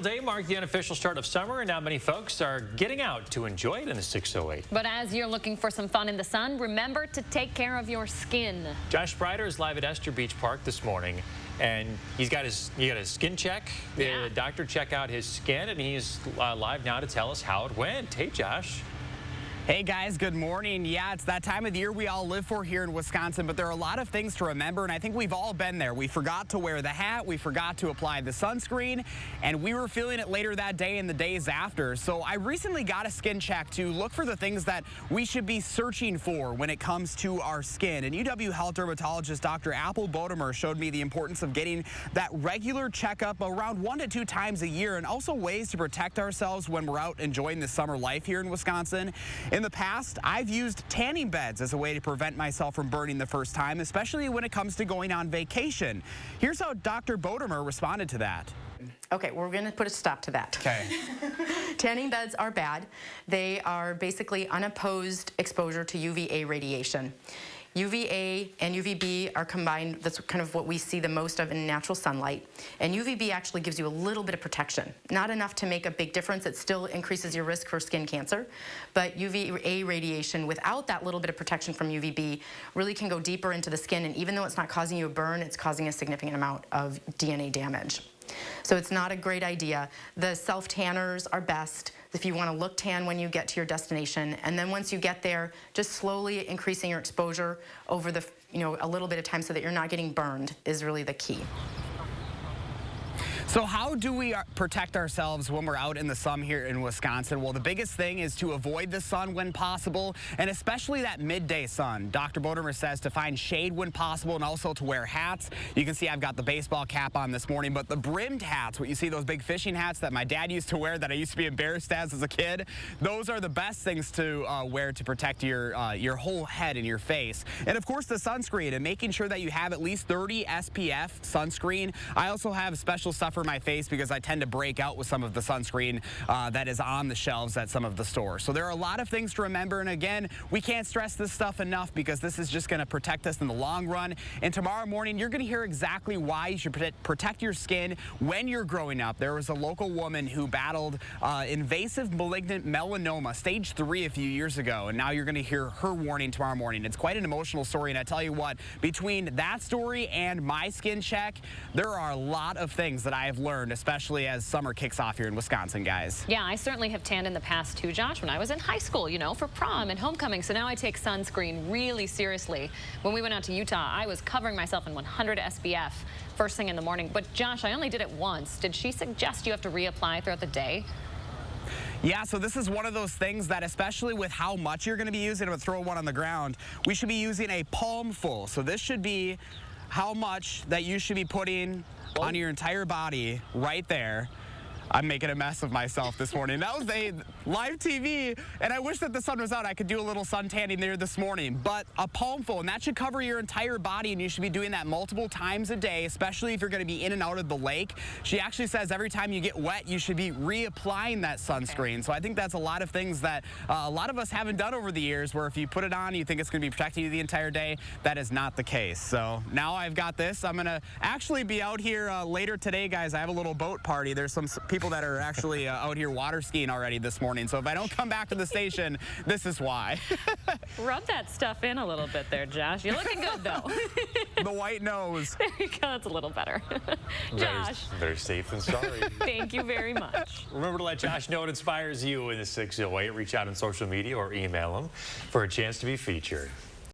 Day marked the unofficial start of summer, and now many folks are getting out to enjoy it in the 608. But as you're looking for some fun in the sun, remember to take care of your skin. Josh Spreiter is live at Esther Beach Park this morning, and he got his skin check. The doctor checked out his skin, and he's live now to tell us how it went. Hey, Josh. Hey guys, good morning. Yeah, it's that time of the year we all live for here in Wisconsin, but there are a lot of things to remember, and I think we've all been there. We forgot to wear the hat, we forgot to apply the sunscreen, and we were feeling it later that day and the days after. So I recently got a skin check to look for the things that we should be searching for when it comes to our skin. And UW Health Dermatologist Dr. Bodemer showed me the importance of getting that regular checkup around 1 to 2 times a year, and also ways to protect ourselves when we're out enjoying the summer life here in Wisconsin. In the past, I've used tanning beds as a way to prevent myself from burning the first time, especially when it comes to going on vacation. Here's how Dr. Bodemer responded to that. Okay, we're going to put a stop to that. Okay. Tanning beds are bad. They are basically unopposed exposure to UVA radiation. UVA and UVB are combined. That's kind of what we see the most of in natural sunlight. And UVB actually gives you a little bit of protection. Not enough to make a big difference. It still increases your risk for skin cancer. But UVA radiation, without that little bit of protection from UVB, really can go deeper into the skin. And even though it's not causing you a burn, it's causing a significant amount of DNA damage. So it's not a great idea. The self-tanners are best if you want to look tan when you get to your destination. And then once you get there, just slowly increasing your exposure over the, a little bit of time so that you're not getting burned is really the key. So how do we protect ourselves when we're out in the sun here in Wisconsin? Well, the biggest thing is to avoid the sun when possible, and especially that midday sun. Dr. Bodemer says to find shade when possible and also to wear hats. You can see I've got the baseball cap on this morning, but the brimmed hats, what you see, those big fishing hats that my dad used to wear that I used to be embarrassed as a kid, those are the best things to wear to protect your whole head and your face. And of course the sunscreen, and making sure that you have at least 30 SPF sunscreen. I also have special stuff for my face because I tend to break out with some of the sunscreen that is on the shelves at some of the stores. So there are a lot of things to remember, and again, we can't stress this stuff enough because this is just going to protect us in the long run. And tomorrow morning, you're going to hear exactly why you should protect your skin when you're growing up. There was a local woman who battled invasive malignant melanoma, stage 3 a few years ago, and now you're going to hear her warning tomorrow morning. It's quite an emotional story, and I tell you what, between that story and my skin check, there are a lot of things that I have learned, especially as summer kicks off here in Wisconsin, guys. Yeah, I certainly have tanned in the past too, Josh, when I was in high school, for prom and homecoming. So now I take sunscreen really seriously. When we went out to Utah, I was covering myself in 100 SPF first thing in the morning. But Josh, I only did it once. Did she suggest you have to reapply throughout the day? Yeah, so this is one of those things that, especially with how much you're going to be using, I'm going to throw one on the ground, we should be using a palmful. So this should be how much that you should be putting on your entire body right there. I'm making a mess of myself this morning. That was a live TV, and I wish that the sun was out. I could do a little sun tanning there this morning, but a palmful, and that should cover your entire body, and you should be doing that multiple times a day, especially if you're going to be in and out of the lake. She actually says every time you get wet, you should be reapplying that sunscreen. So I think that's a lot of things that a lot of us haven't done over the years, where if you put it on, you think it's going to be protecting you the entire day. That is not the case. So now I've got this. I'm going to actually be out here later today, guys. I have a little boat party. There's some people that are actually out here water skiing already this morning. So if I don't come back to the station, this is why. Rub that stuff in a little bit there, Josh. You're looking good, though. The white nose. There you go. That's a little better. Josh. Better safe than sorry. Thank you very much. Remember to let Josh know what inspires you in the 608. Reach out on social media or email him for a chance to be featured.